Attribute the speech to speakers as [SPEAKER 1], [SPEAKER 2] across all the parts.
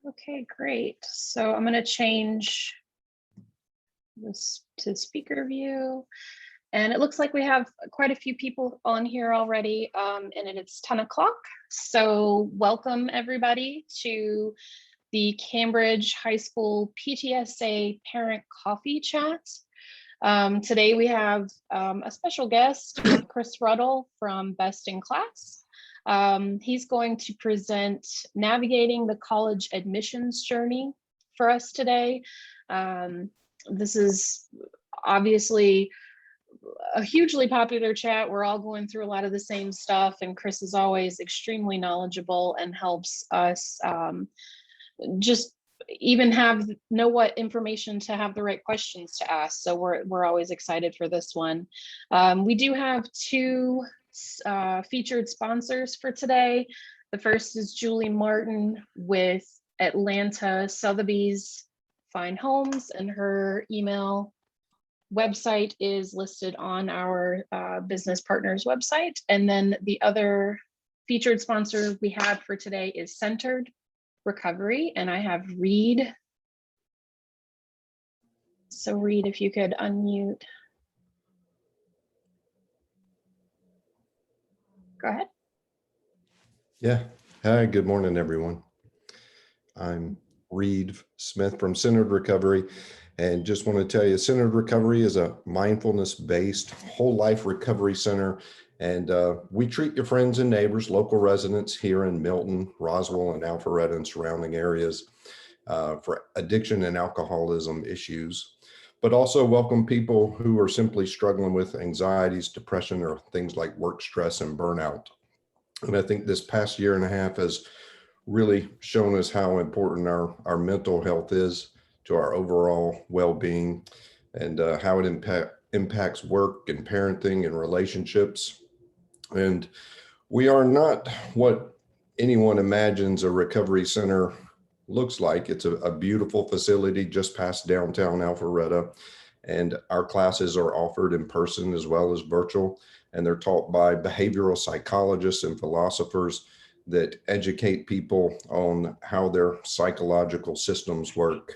[SPEAKER 1] Okay, great. So I'm going to change this to speaker view. And it looks like we have quite a few people on here already, and it's 10 o'clock. So welcome everybody to the Cambridge High School PTSA Parent Coffee Chat. Today we have a special guest, Chris Ruttle from Best in Class. He's going to present navigating the college admissions journey for us today. This is obviously a hugely popular chat. We're all going through a lot of the same stuff, and Chris is always extremely knowledgeable and helps us just even know what information to have the right questions to ask. So we're always excited for this one. We do have two featured sponsors for today. The first is Julie Martin with Atlanta Sotheby's Fine Homes, and her email website is listed on our business partners website. And then the other featured sponsor we have for today is Centered Recovery, and I have Reed. So Reed, if you could unmute. Go ahead.
[SPEAKER 2] Yeah. Hi, good morning, everyone. I'm Reed Smith from Centered Recovery, and just want to tell you, Centered Recovery is a mindfulness-based whole life recovery center, and we treat your friends and neighbors, local residents here in Milton, Roswell, and Alpharetta and surrounding areas for addiction and alcoholism issues, but also welcome people who are simply struggling with anxieties, depression, or things like work stress and burnout. And I think this past year and a half has really shown us how important our mental health is to our overall well-being, and how it impacts work and parenting and relationships. And we are not what anyone imagines a recovery center looks like. It's a beautiful facility just past downtown Alpharetta, and our classes are offered in person as well as virtual, and they're taught by behavioral psychologists and philosophers that educate people on how their psychological systems work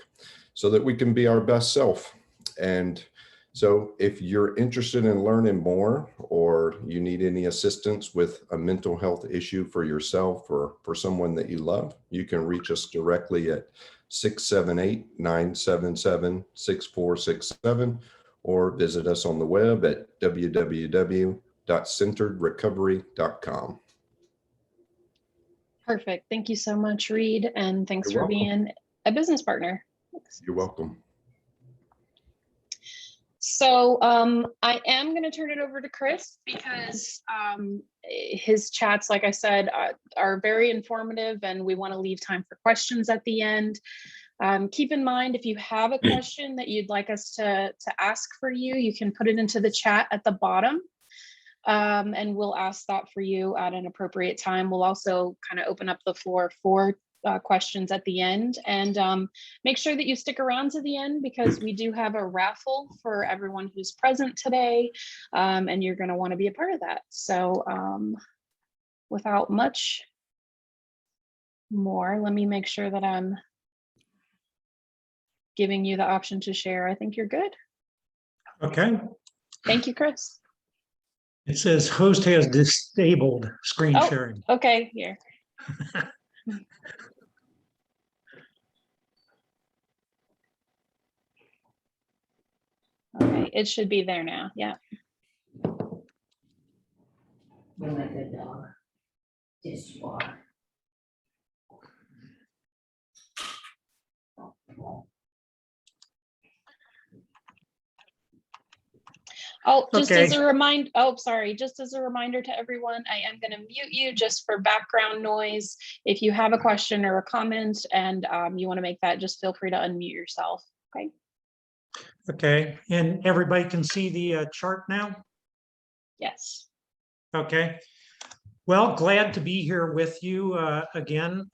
[SPEAKER 2] so that we can be our best self. And so if you're interested in learning more, or you need any assistance with a mental health issue for yourself or for someone that you love, you can reach us directly at 678-977-6467, or visit us on the web at www.centeredrecovery.com.
[SPEAKER 1] Perfect. Thank you so much, Reed, and thanks
[SPEAKER 2] You're
[SPEAKER 1] for
[SPEAKER 2] welcome.
[SPEAKER 1] being a business partner.
[SPEAKER 2] You're welcome.
[SPEAKER 1] So I am going to turn it over to Chris because his chats, like I said, are very informative, and we want to leave time for questions at the end. Keep in mind, if you have a question that you'd like us to ask for you, you can put it into the chat at the bottom. And we'll ask that for you at an appropriate time. We'll also kind of open up the floor for questions at the end, and make sure that you stick around to the end because we do have a raffle for everyone who's present today, and you're going to want to be a part of that. So without much more, let me make sure that I'm giving you the option to share. I think you're good.
[SPEAKER 3] Okay.
[SPEAKER 1] Thank you, Chris.
[SPEAKER 3] It says host has disabled screen sharing.
[SPEAKER 1] Okay, here. Okay, it should be there now. Yeah.
[SPEAKER 4] You're my good dog. Yes, you are.
[SPEAKER 1] Oh, just as
[SPEAKER 3] Okay.
[SPEAKER 1] a reminder, oh, sorry, just as a reminder to everyone, I am going to mute you just for background noise. If you have a question or a comment and you want to make that, just feel free to unmute yourself. Okay.
[SPEAKER 3] Okay. And everybody can see the chart now?
[SPEAKER 1] Yes.
[SPEAKER 3] Okay. Well, glad to be here with you again.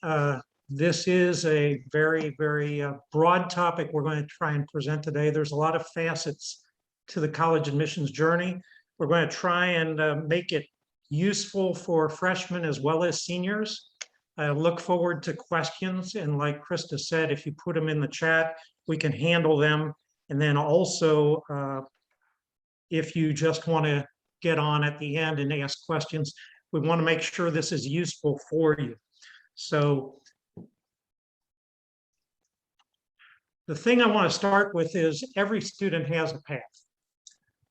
[SPEAKER 3] This is a very, very broad topic we're going to try and present today. There's a lot of facets to the college admissions journey. We're going to try and make it useful for freshmen as well as seniors. I look forward to questions, and like Krista said, if you put them in the chat, we can handle them. And then also, if you just want to get on at the end and ask questions, we want to make sure this is useful for you. So the thing I want to start with is every student has a path.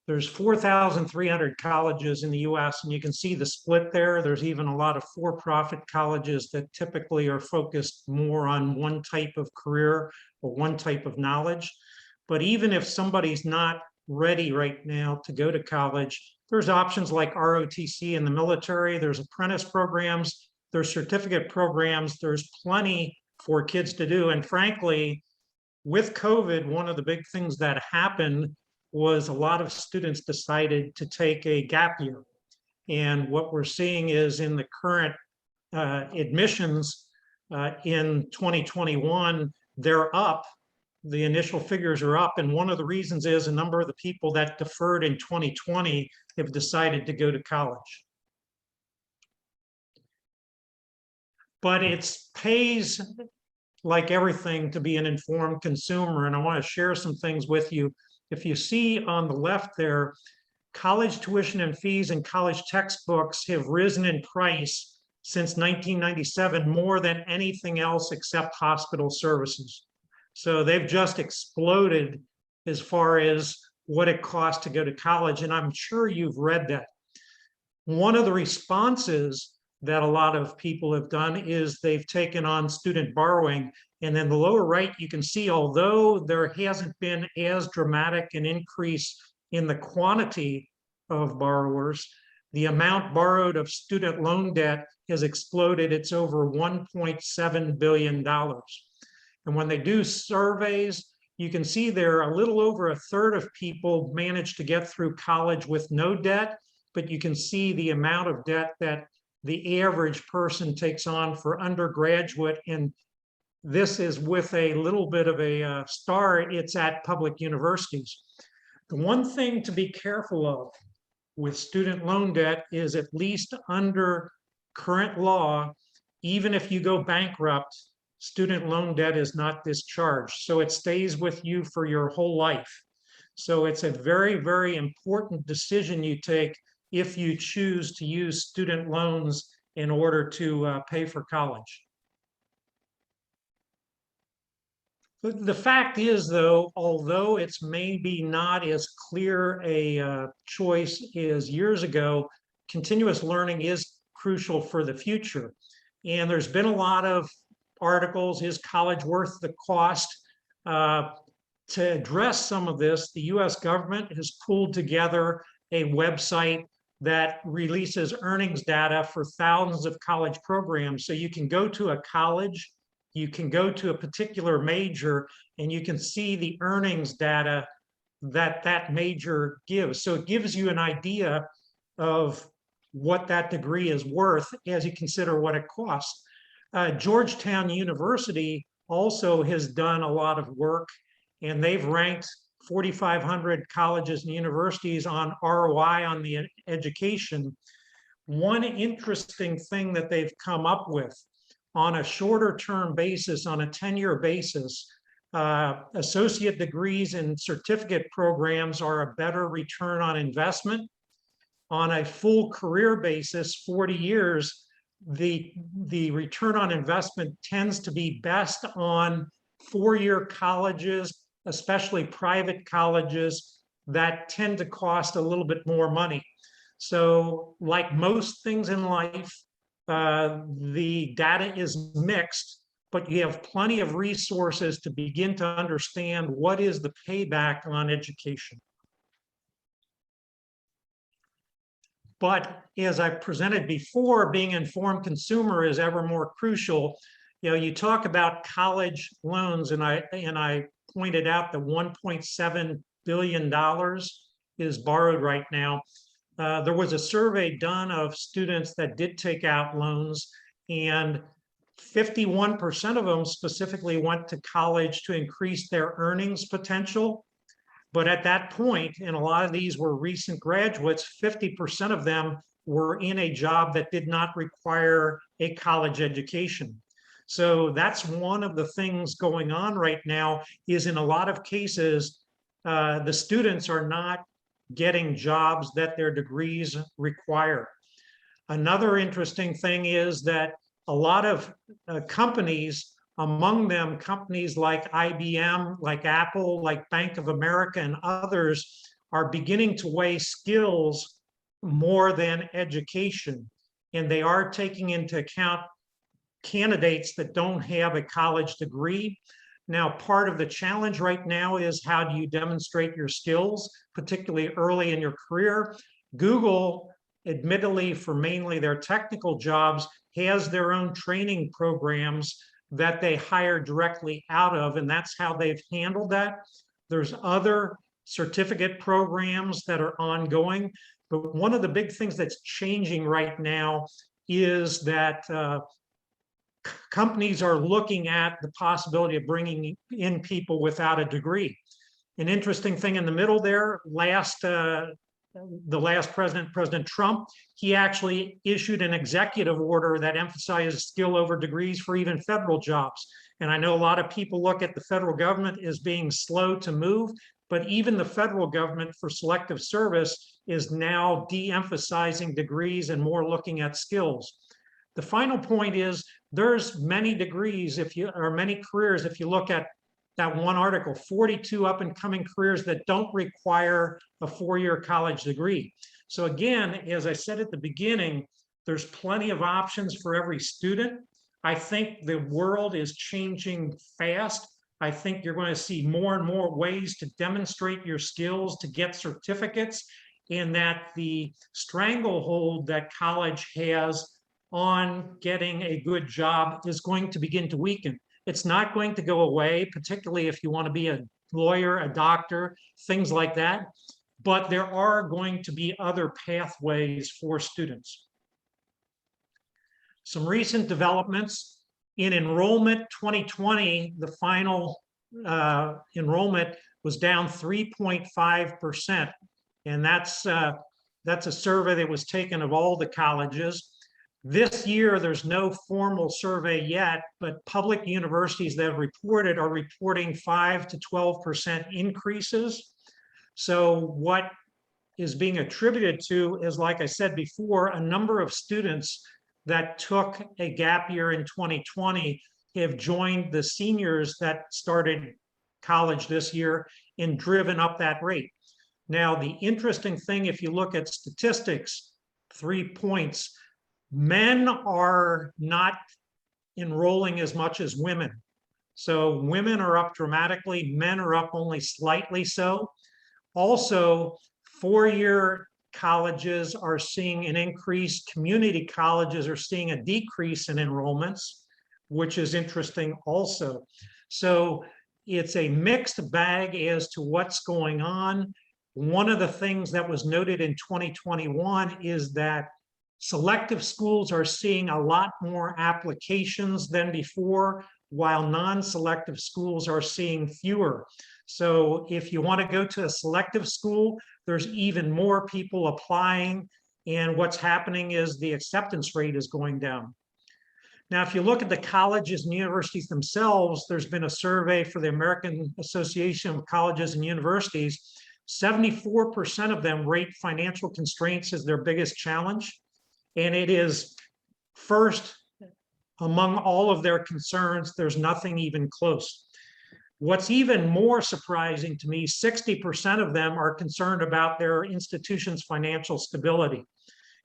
[SPEAKER 3] There's 4,300 colleges in the US, and you can see the split there. There's even a lot of for-profit colleges that typically are focused more on one type of career or one type of knowledge. But even if somebody's not ready right now to go to college, there's options like ROTC in the military, there's apprentice programs, there's certificate programs, there's plenty for kids to do. And frankly, with COVID, one of the big things that happened was a lot of students decided to take a gap year. And what we're seeing is in the current admissions in 2021, they're up. The initial figures are up. And one of the reasons is a number of the people that deferred in 2020 have decided to go to college. But it pays, like everything, to be an informed consumer. And I want to share some things with you. If you see on the left there, college tuition and fees and college textbooks have risen in price since 1997 more than anything else except hospital services. So they've just exploded as far as what it costs to go to college. And I'm sure you've read that. One of the responses that a lot of people have done is they've taken on student borrowing. And then the lower right, you can see, although there hasn't been as dramatic an increase in the quantity of borrowers, the amount borrowed of student loan debt has exploded. It's over $1.7 billion. And when they do surveys, you can see there a little over a third of people manage to get through college with no debt, but you can see the amount of debt that the average person takes on for undergraduate, and this is with a little bit of a star, it's at public universities. The one thing to be careful of with student loan debt is, at least under current law, even if you go bankrupt, student loan debt is not discharged. So it stays with you for your whole life. So it's a very, very important decision you take if you choose to use student loans in order to pay for college. The fact is, though, although it's maybe not as clear a choice as years ago, continuous learning is crucial for the future. And there's been a lot of articles, is college worth the cost? to address some of this, the US government has pulled together a website that releases earnings data for thousands of college programs. So you can go to a college, you can go to a particular major, and you can see the earnings data that that major gives. So it gives you an idea of what that degree is worth as you consider what it costs. Georgetown University also has done a lot of work, and they've ranked 4,500 colleges and universities on ROI on the education. One interesting thing that they've come up with on a shorter term basis, on a 10-year basis, associate degrees and certificate programs are a better return on investment. On a full career basis, 40 years, the return on investment tends to be best on four-year colleges, especially private colleges that tend to cost a little bit more money. So like most things in life, the data is mixed, but you have plenty of resources to begin to understand what is the payback on education. But as I presented before, being an informed consumer is ever more crucial. You know, you talk about college loans, and I pointed out that $1.7 billion is borrowed right now. There was a survey done of students that did take out loans, and 51% of them specifically went to college to increase their earnings potential. But at that point, and a lot of these were recent graduates, 50% of them were in a job that did not require a college education. So that's one of the things going on right now, is in a lot of cases, the students are not getting jobs that their degrees require. Another interesting thing is that a lot of companies, among them companies like IBM, like Apple, like Bank of America, and others, are beginning to weigh skills more than education. And they are taking into account candidates that don't have a college degree. Now, part of the challenge right now is, how do you demonstrate your skills, particularly early in your career? Google, admittedly for mainly their technical jobs, has their own training programs that they hire directly out of, and that's how they've handled that. There's other certificate programs that are ongoing, but one of the big things that's changing right now is that companies are looking at the possibility of bringing in people without a degree. An interesting thing in the middle there, the last president, President Trump, he actually issued an executive order that emphasizes skill over degrees for even federal jobs. And I know a lot of people look at the federal government as being slow to move, but even the federal government for selective service is now de-emphasizing degrees and more looking at skills. The final point is, there's many degrees, many careers, if you look at that one article, 42 up and coming careers that don't require a four-year college degree. So again, as I said at the beginning, there's plenty of options for every student. I think the world is changing fast. I think you're going to see more and more ways to demonstrate your skills, to get certificates, and that the stranglehold that college has on getting a good job is going to begin to weaken. It's not going to go away, particularly if you want to be a lawyer, a doctor, things like that. But there are going to be other pathways for students. Some recent developments in enrollment. 2020, the final enrollment was down 3.5%. And that's a survey that was taken of all the colleges. This year, there's no formal survey yet, but public universities that have reported are reporting 5 to 12% increases. So what is being attributed to is, like I said before, a number of students that took a gap year in 2020 have joined the seniors that started college this year and driven up that rate. Now, the interesting thing, if you look at statistics, 3 points, men are not enrolling as much as women. So women are up dramatically, men are up only slightly so. Also, four-year colleges are seeing an increase, community colleges are seeing a decrease in enrollments, which is interesting also. So it's a mixed bag as to what's going on. One of the things that was noted in 2021 is that selective schools are seeing a lot more applications than before, while non-selective schools are seeing fewer. So if you want to go to a selective school, there's even more people applying, and what's happening is the acceptance rate is going down. Now, if you look at the colleges and universities themselves, there's been a survey for the American Association of Colleges and Universities. 74% of them rate financial constraints as their biggest challenge, and it is first among all of their concerns. There's nothing even close. What's even more surprising to me, 60% of them are concerned about their institution's financial stability.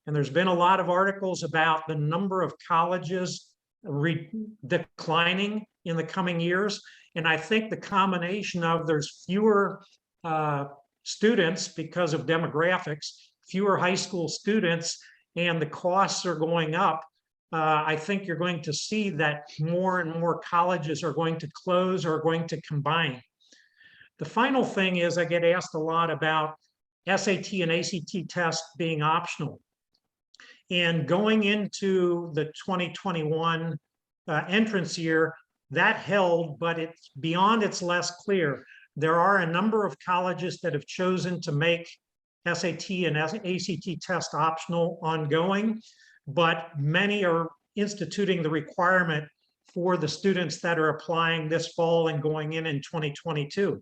[SPEAKER 3] And there's been a lot of articles about the number of colleges declining in the coming years. And I think the combination of there's fewer students because of demographics, fewer high school students, and the costs are going up. I think you're going to see that more and more colleges are going to close or are going to combine. The final thing is I get asked a lot about SAT and ACT tests being optional. And going into the 2021 entrance year, that held, but it's beyond, it's less clear. There are a number of colleges that have chosen to make SAT and ACT test optional ongoing, but many are instituting the requirement for the students that are applying this fall and going in 2022.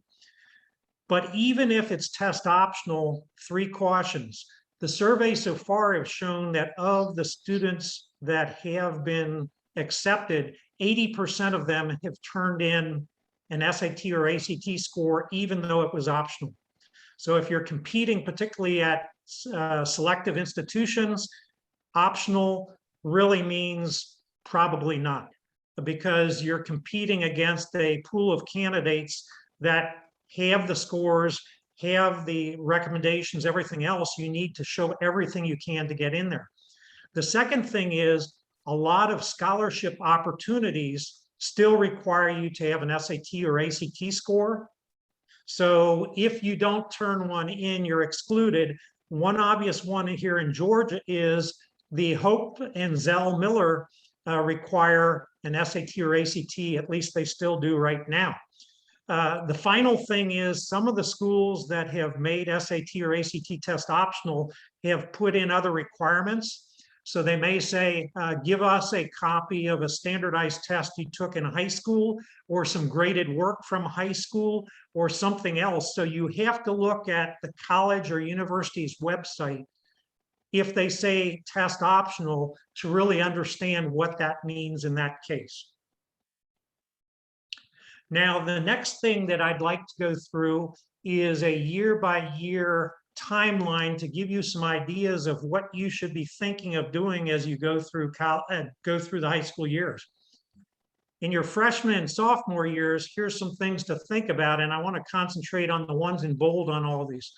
[SPEAKER 3] But even if it's test optional, 3 cautions. The survey so far have shown that of the students that have been accepted, 80% of them have turned in an SAT or ACT score, even though it was optional. So if you're competing, particularly at selective institutions, optional really means probably not, because you're competing against a pool of candidates that have the scores, have the recommendations, everything else. You need to show everything you can to get in there. The second thing is a lot of scholarship opportunities still require you to have an SAT or ACT score. So if you don't turn one in, you're excluded. One obvious one here in Georgia is the Hope and Zell Miller require an SAT or ACT, at least they still do right now. The final thing is some of the schools that have made SAT or ACT test optional have put in other requirements. So they may say, give us a copy of a standardized test you took in high school, or some graded work from high school, or something else. So you have to look at the college or university's website if they say test optional to really understand what that means in that case. Now, the next thing that I'd like to go through is a year-by-year timeline to give you some ideas of what you should be thinking of doing as you go through the high school years. In your freshman and sophomore years, here's some things to think about, and I want to concentrate on the ones in bold on all of these.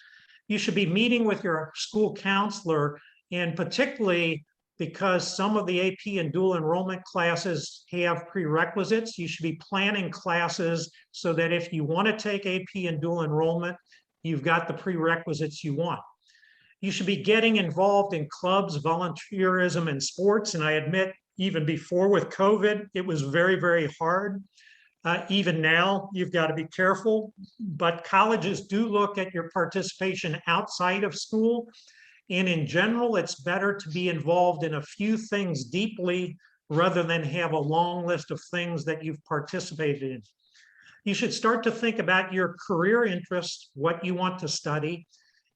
[SPEAKER 3] You should be meeting with your school counselor, and particularly because some of the AP and dual enrollment classes have prerequisites, you should be planning classes so that if you want to take AP and dual enrollment, you've got the prerequisites you want. You should be getting involved in clubs, volunteerism, and sports. And I admit, even before with COVID, it was very, very hard. Even now, you've got to be careful. But colleges do look at your participation outside of school. And in general, it's better to be involved in a few things deeply rather than have a long list of things that you've participated in. You should start to think about your career interests, what you want to study,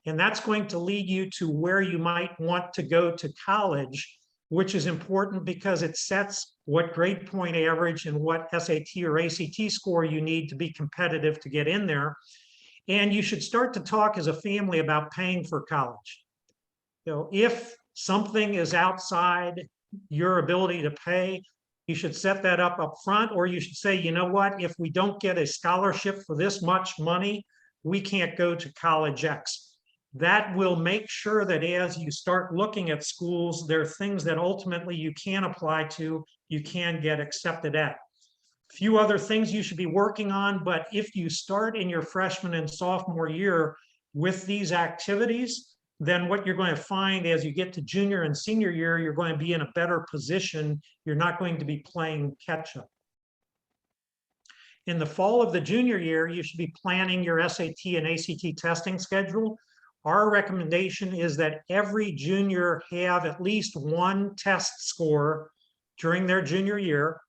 [SPEAKER 3] and that's going to lead you to where you might want to go to college, which is important because it sets what grade point average and what SAT or ACT score you need to be competitive to get in there. And you should start to talk as a family about paying for college. You know, if something is outside your ability to pay, You should set that up front, or you should say, you know what, if we don't get a scholarship for this much money, we can't go to college X. That will make sure that as you start looking at schools, there are things that ultimately you can apply to, you can get accepted at. Few other things you should be working on, but if you start in your freshman and sophomore year with these activities, then what you're going to find as you get to junior and senior year, you're going to be in a better position. You're not going to be playing catch up. In the fall of the junior year, you should be planning your SAT and ACT testing schedule. Our recommendation is that every junior have at least one test score during their junior year,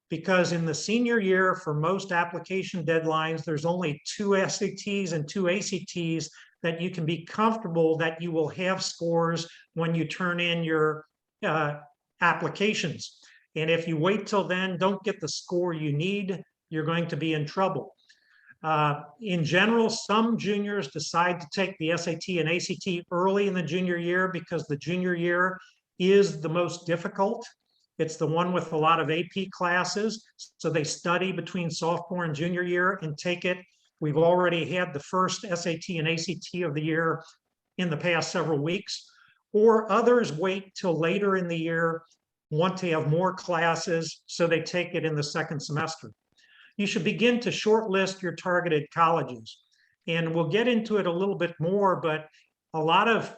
[SPEAKER 3] because in the senior year, for most application deadlines, there's only 2 SATs and 2 ACTs that you can be comfortable that you will have scores when you turn in your applications. And if you wait till then, don't get the score you need, you're going to be in trouble. In general, some juniors decide to take the SAT and ACT early in the junior year because the junior year is the most difficult. It's the one with a lot of AP classes. So they study between sophomore and junior year and take it. We've already had the first SAT and ACT of the year in the past several weeks. Or others wait till later in the year, want to have more classes, so they take it in the second semester. You should begin to shortlist your targeted colleges. And we'll get into it a little bit more, but a lot of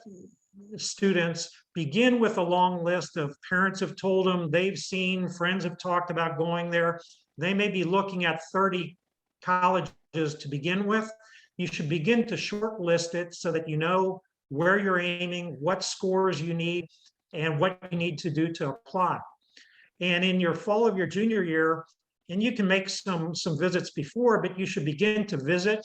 [SPEAKER 3] students begin with a long list of parents have told them, they've seen, friends have talked about going there. They may be looking at 30 colleges to begin with. You should begin to shortlist it so that you know where you're aiming, what scores you need, and what you need to do to apply. And in your fall of your junior year, and you can make some visits before, but you should begin to visit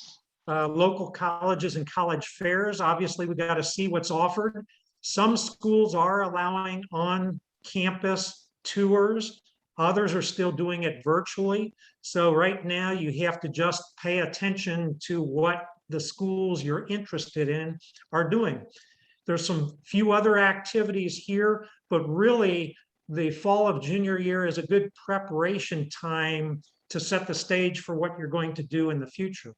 [SPEAKER 3] local colleges and college fairs. Obviously, we got to see what's offered. Some schools are allowing on-campus tours. Others are still doing it virtually. So right now, you have to just pay attention to what the schools you're interested in are doing. There's some few other activities here, but really, the fall of junior year is a good preparation time to set the stage for what you're going to do in the future.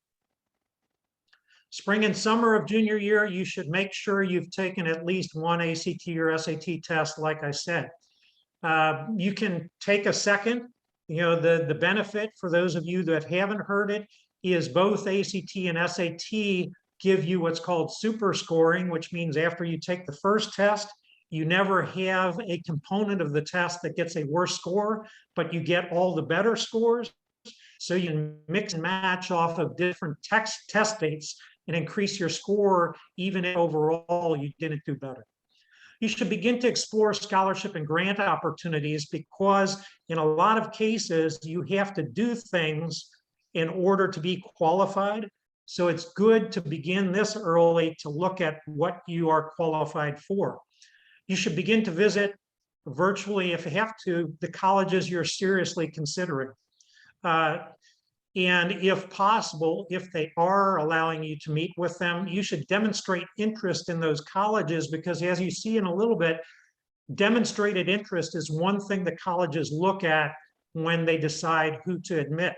[SPEAKER 3] Spring and summer of junior year, you should make sure you've taken at least one ACT or SAT test, like I said. You can take a second. You know, the benefit for those of you that haven't heard it is both ACT and SAT give you what's called super scoring, which means after you take the first test, you never have a component of the test that gets a worse score, but you get all the better scores. So you can mix and match off of different test dates and increase your score, even if overall you didn't do better. You should begin to explore scholarship and grant opportunities, because in a lot of cases, you have to do things in order to be qualified. So it's good to begin this early to look at what you are qualified for. You should begin to visit virtually, if you have to, the colleges you're seriously considering. And if possible, if they are allowing you to meet with them, you should demonstrate interest in those colleges, because as you see in a little bit, demonstrated interest is one thing that colleges look at when they decide who to admit.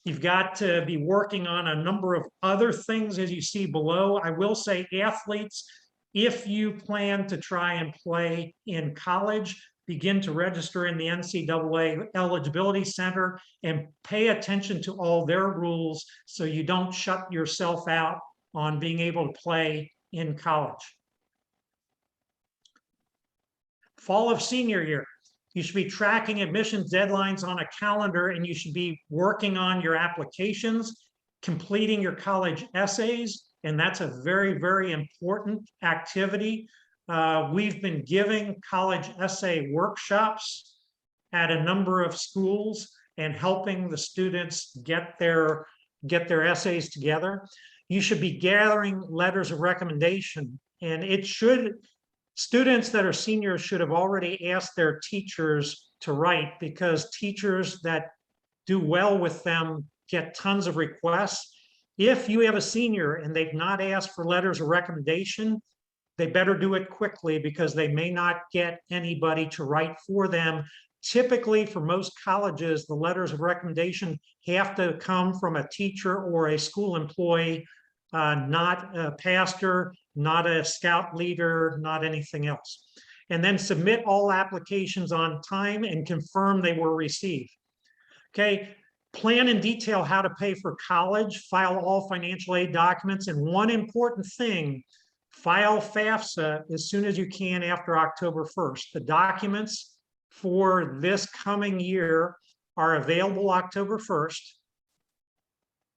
[SPEAKER 3] You've got to be working on a number of other things as you see below. I will say, athletes, if you plan to try and play in college, begin to register in the NCAA Eligibility Center and pay attention to all their rules so you don't shut yourself out on being able to play in college. Fall of senior year. You should be tracking admissions deadlines on a calendar, and you should be working on your applications, completing your college essays, and that's a very, very important activity. We've been giving college essay workshops at a number of schools and helping the students get their essays together. You should be gathering letters of recommendation, and students that are seniors should have already asked their teachers to write, because teachers that do well with them get tons of requests. If you have a senior and they've not asked for letters of recommendation, they better do it quickly, because they may not get anybody to write for them Typically, for most colleges, the letters of recommendation have to come from a teacher or a school employee, not a pastor, not a scout leader, not anything else. And then submit all applications on time and confirm they were received. Okay, plan in detail how to pay for college, file all financial aid documents, and one important thing, file FAFSA as soon as you can after October 1st. The documents for this coming year are available October 1st.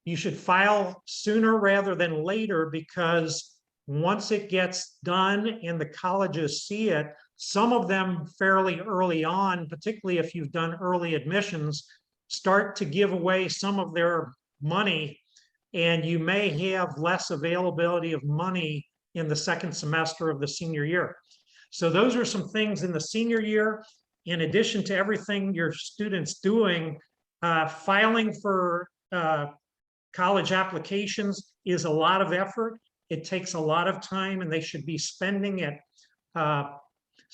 [SPEAKER 3] You should file sooner rather than later, because once it gets done and the colleges see it, some of them fairly early on, particularly if you've done early admissions, start to give away some of their money, and you may have less availability of money in the second semester of the senior year. So those are some things in the senior year. In addition to everything your students doing, filing for college applications is a lot of effort. It takes a lot of time, and they should be spending it.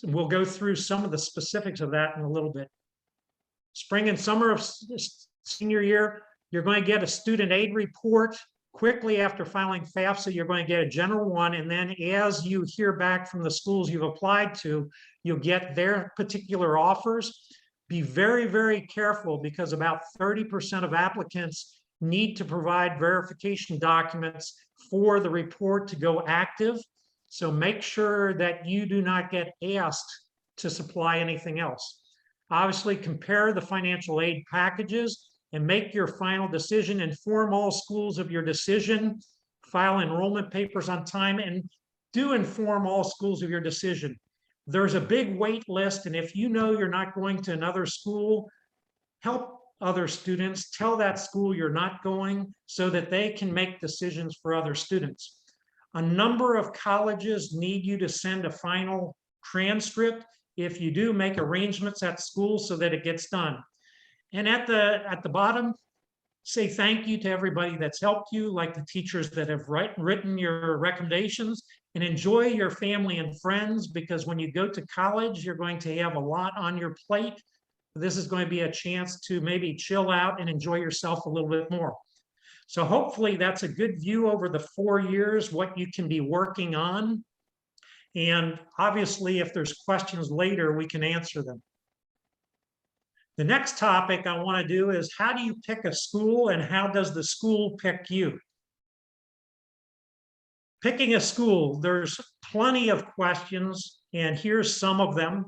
[SPEAKER 3] We'll go through some of the specifics of that in a little bit. Spring and summer of senior year, you're going to get a student aid report. Quickly after filing FAFSA, you're going to get a general one, and then as you hear back from the schools you've applied to, you'll get their particular offers. Be very, very careful, because about 30% of applicants need to provide verification documents for the report to go active. So make sure that you do not get asked to supply anything else. Obviously, compare the financial aid packages and make your final decision. Inform all schools of your decision. File enrollment papers on time, and do inform all schools of your decision. There's a big wait list, and if you know you're not going to another school, help other students. Tell that school you're not going, so that they can make decisions for other students. A number of colleges need you to send a final transcript. If you do, make arrangements at school so that it gets done. And at the bottom, say thank you to everybody that's helped you, like the teachers that have written your recommendations, and enjoy your family and friends, because when you go to college, you're going to have a lot on your plate. This is going to be a chance to maybe chill out and enjoy yourself a little bit more. So hopefully that's a good view over the 4 years, what you can be working on. And obviously, if there's questions later, we can answer them. The next topic I want to do is, how do you pick a school, and how does the school pick you? Picking a school, there's plenty of questions, and here's some of them.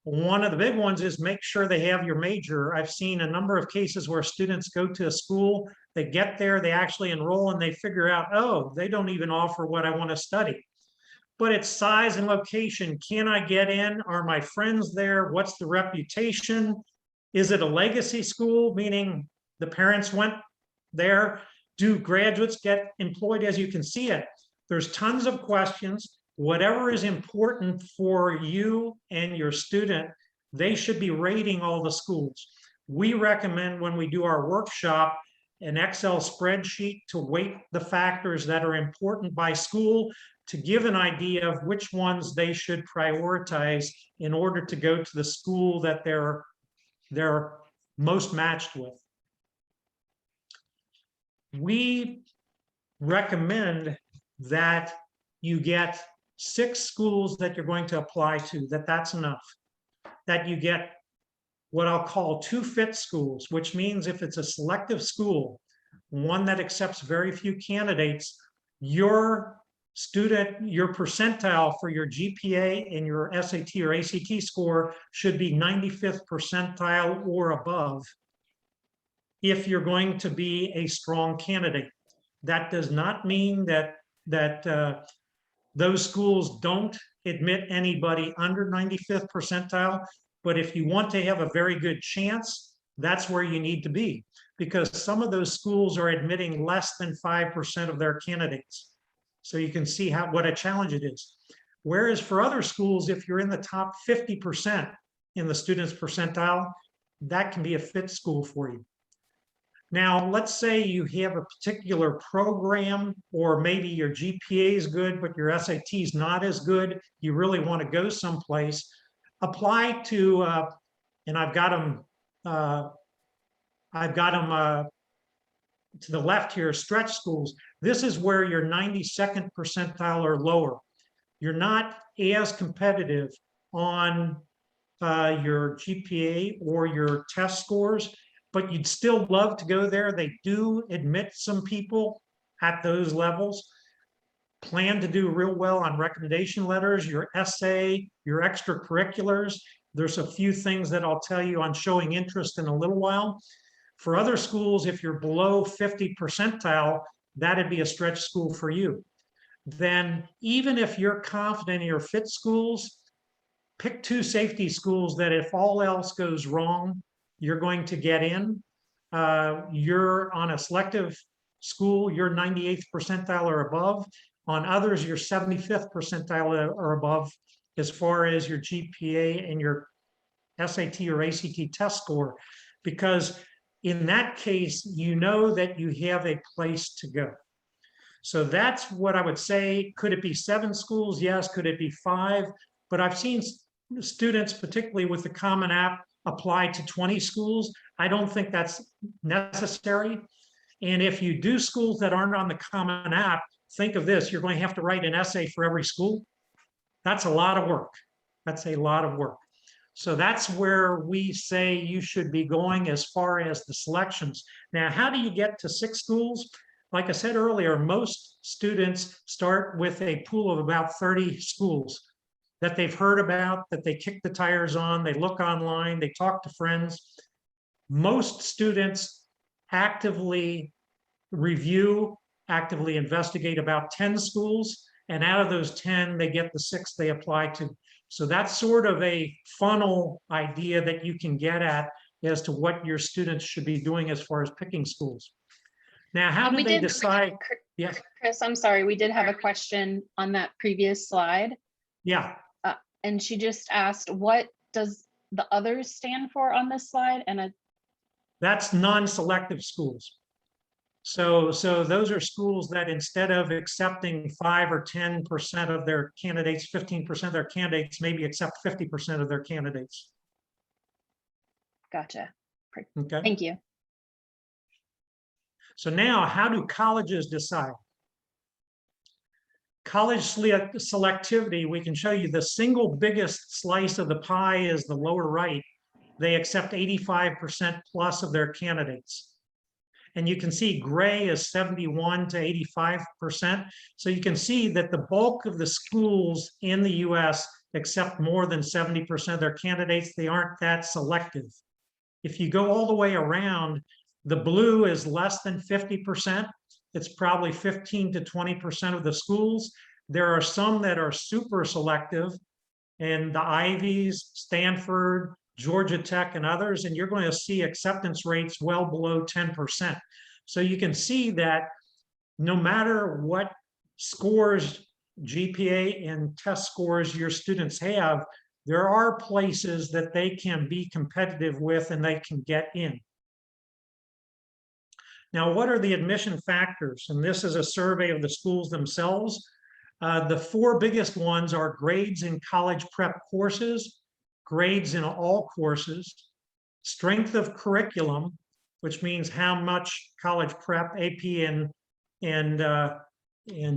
[SPEAKER 3] One of the big ones is make sure they have your major. I've seen a number of cases where students go to a school, they get there, they actually enroll, and they figure out, oh, they don't even offer what I want to study. But it's size and location. Can I get in? Are my friends there? What's the reputation? Is it a legacy school, meaning the parents went there? Do graduates get employed? As you can see it, there's tons of questions. Whatever is important for you and your student, they should be rating all the schools. We recommend, when we do our workshop, an Excel spreadsheet to weight the factors that are important by school, to give an idea of which ones they should prioritize in order to go to the school that they're most matched with. We recommend that you get 6 schools that you're going to apply to, that's enough. That you get what I'll call 2 fit schools, which means if it's a selective school, one that accepts very few candidates, your percentile for your GPA and your SAT or ACT score should be 95th percentile or above if you're going to be a strong candidate. That does not mean that those schools don't admit anybody under 95th percentile, but if you want to have a very good chance, that's where you need to be, because some of those schools are admitting less than 5% of their candidates. So you can see what a challenge it is. Whereas for other schools, if you're in the top 50% in the student's percentile, that can be a fit school for you. Now, let's say you have a particular program, or maybe your GPA is good, but your SAT is not as good. You really want to go someplace. Apply to and I've got them to the left here, stretch schools. This is where you're 92nd percentile or lower. You're not as competitive on your GPA or your test scores, but you'd still love to go there. They do admit some people at those levels. Plan to do real well on recommendation letters, your essay, your extracurriculars. There's a few things that I'll tell you on showing interest in a little while. For other schools, if you're below 50 percentile, that'd be a stretch school for you. Then even if you're confident in your fit schools, pick 2 safety schools that if all else goes wrong, you're going to get in. You're on a selective school, you're 98th percentile or above. On others, you're 75th percentile or above as far as your GPA and your SAT or ACT test score, because in that case, you know that you have a place to go. So that's what I would say. Could it be 7 schools? Yes. Could it be 5? But I've seen students, particularly with the Common App, apply to 20 schools. I don't think that's necessary. And if you do schools that aren't on the Common App, think of this, you're going to have to write an essay for every school. That's a lot of work. That's a lot of work. So that's where we say you should be going as far as the selections. Now, how do you get to 6 schools? Like I said earlier, most students start with a pool of about 30 schools that they've heard about, that they kick the tires on, they look online, they talk to friends. Most students actively review, actively investigate about 10 schools, and out of those 10, they get the 6 they apply to. So that's sort of a funnel idea that you can get at as to what your students should be doing as far as picking schools. Now, how do they decide? Yes.
[SPEAKER 1] Chris, I'm sorry, we did have a question on that previous slide.
[SPEAKER 3] Yeah.
[SPEAKER 1] And she just asked, what does the others stand for on this slide? And
[SPEAKER 3] that's non-selective schools. So those are schools that instead of accepting 5 or 10% of their candidates, 15% of their candidates, maybe accept 50% of their candidates.
[SPEAKER 1] Gotcha.
[SPEAKER 3] Okay.
[SPEAKER 1] Thank you.
[SPEAKER 3] So now, how do colleges decide? College selectivity, we can show you the single biggest slice of the pie is the lower right. They accept 85% plus of their candidates. And you can see gray is 71 to 85%. So you can see that the bulk of the schools in the US accept more than 70% of their candidates. They aren't that selective. If you go all the way around, the blue is less than 50%. It's probably 15 to 20% of the schools. There are some that are super selective, and the Ivies, Stanford, Georgia Tech, and others, and you're going to see acceptance rates well below 10%. So you can see that no matter what scores, GPA and test scores your students have, there are places that they can be competitive with and they can get in. Now, what are the admission factors? And this is a survey of the schools themselves. The 4 biggest ones are grades in college prep courses, grades in all courses, strength of curriculum, which means how much college prep, AP, and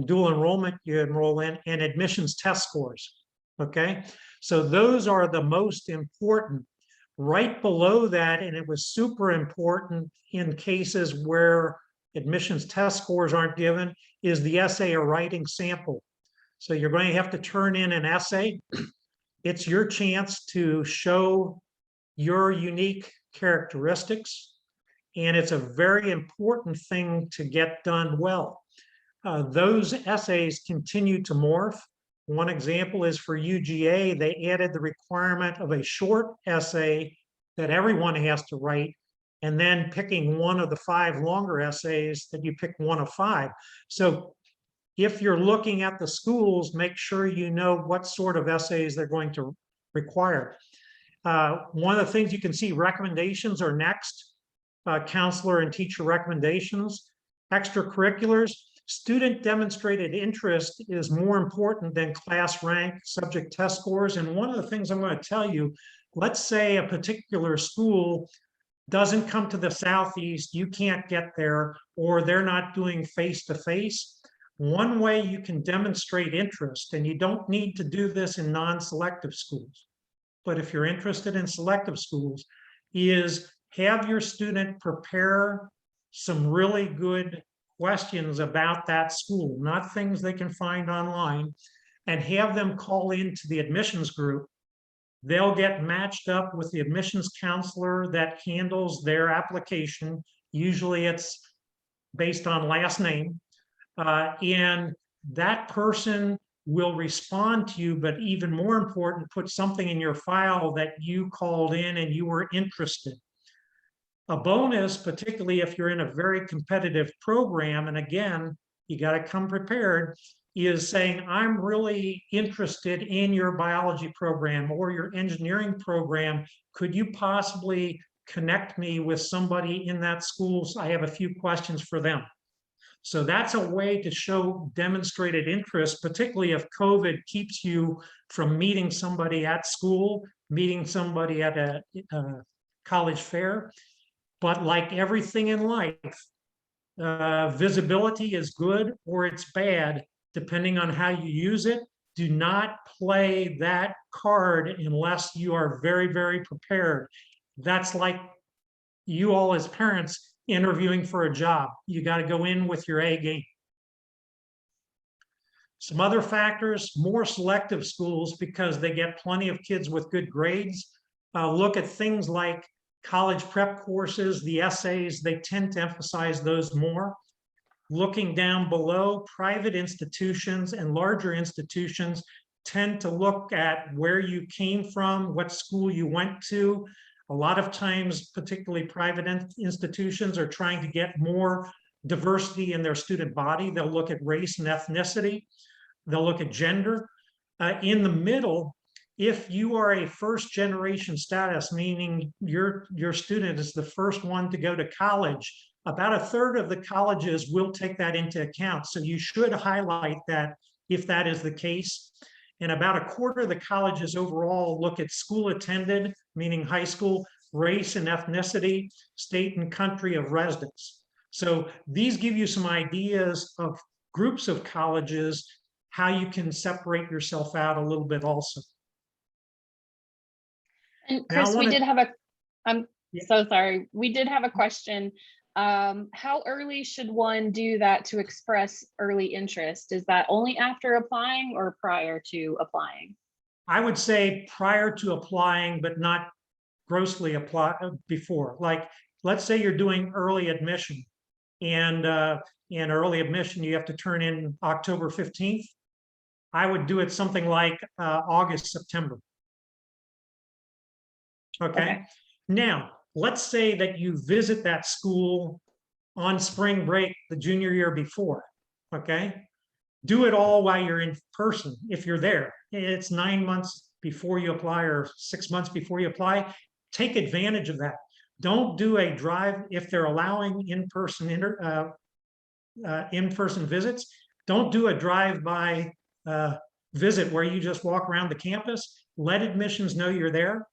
[SPEAKER 3] dual enrollment you enroll in, and admissions test scores. Okay, so those are the most important. Right below that, and it was super important in cases where admissions test scores aren't given, is the essay or writing sample. So you're going to have to turn in an essay. It's your chance to show your unique characteristics, and it's a very important thing to get done well. Those essays continue to morph. One example is for UGA, they added the requirement of a short essay that everyone has to write, and then picking one of the 5 longer essays that you pick one of 5. So if you're looking at the schools, make sure you know what sort of essays they're going to require. One of the things you can see, recommendations are next, counselor and teacher recommendations. Extracurriculars, student demonstrated interest is more important than class rank, subject test scores. And one of the things I'm going to tell you, let's say a particular school doesn't come to the Southeast, you can't get there, or they're not doing face-to-face. One way you can demonstrate interest, and you don't need to do this in non-selective schools, but if you're interested in selective schools, is have your student prepare some really good questions about that school, not things they can find online, and have them call into the admissions group. They'll get matched up with the admissions counselor that handles their application. Usually it's based on last name. And that person will respond to you, but even more important, put something in your file that you called in and you were interested. A bonus, particularly if you're in a very competitive program, and again, you got to come prepared, is saying, I'm really interested in your biology program or your engineering program. Could you possibly connect me with somebody in that school? So I have a few questions for them. So that's a way to show demonstrated interest, particularly if COVID keeps you from meeting somebody at school, meeting somebody at a college fair. But like everything in life, visibility is good or it's bad, depending on how you use it. Do not play that card unless you are very, very prepared. That's like you all as parents interviewing for a job. You got to go in with your A game. Some other factors, more selective schools, because they get plenty of kids with good grades. Look at things like college prep courses, the essays, they tend to emphasize those more. Looking down below, private institutions and larger institutions tend to look at where you came from, what school you went to. A lot of times, particularly private institutions are trying to get more diversity in their student body. They'll look at race and ethnicity. They'll look at gender. In the middle, if you are a first generation status, meaning your student is the first one to go to college, about a third of the colleges will take that into account. So you should highlight that if that is the case. And about a quarter of the colleges overall look at school attended, meaning high school, race and ethnicity, state and country of residence. So these give you some ideas of groups of colleges, how you can separate yourself out a little bit also.
[SPEAKER 1] And Chris, we did have a, I'm so sorry. We did have a question. How early should one do that to express early interest? Is that only after applying or prior to applying?
[SPEAKER 3] I would say prior to applying, but not grossly apply before. Like, let's say you're doing early admission, and in early admission, you have to turn in October 15th. I would do it something like August, September. Okay. Now, let's say that you visit that school on spring break the junior year before. Okay. Do it all while you're in person. If you're there, it's 9 months before you apply or 6 months before you apply. Take advantage of that. Don't do a drive if they're allowing in-person visits. Don't do a drive-by visit where you just walk around the campus. Let admissions know you're there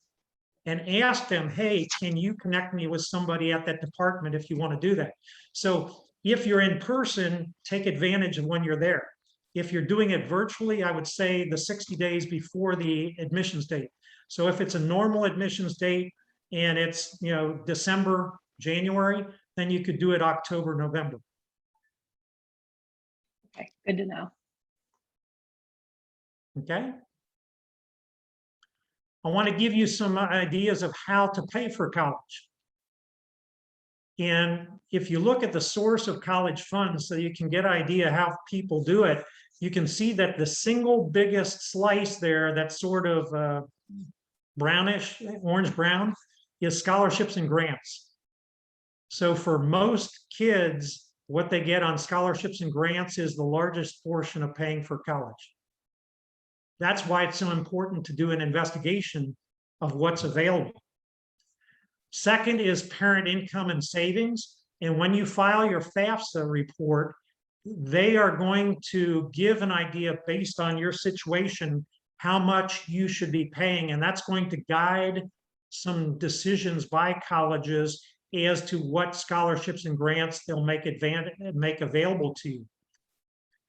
[SPEAKER 3] and ask them, hey, can you connect me with somebody at that department if you want to do that? So if you're in person, take advantage of when you're there. If you're doing it virtually, I would say the 60 days before the admissions date. So if it's a normal admissions date and it's, you know, December, January, then you could do it October, November.
[SPEAKER 1] Okay, good to know.
[SPEAKER 3] Okay. I want to give you some ideas of how to pay for college. And if you look at the source of college funds, so you can get an idea how people do it, you can see that the single biggest slice there, that's sort of brownish, orange-brown, is scholarships and grants. So for most kids, what they get on scholarships and grants is the largest portion of paying for college. That's why it's so important to do an investigation of what's available. Second is parent income and savings. And when you file your FAFSA report, they are going to give an idea based on your situation, how much you should be paying, and that's going to guide some decisions by colleges as to what scholarships and grants they'll make available to you.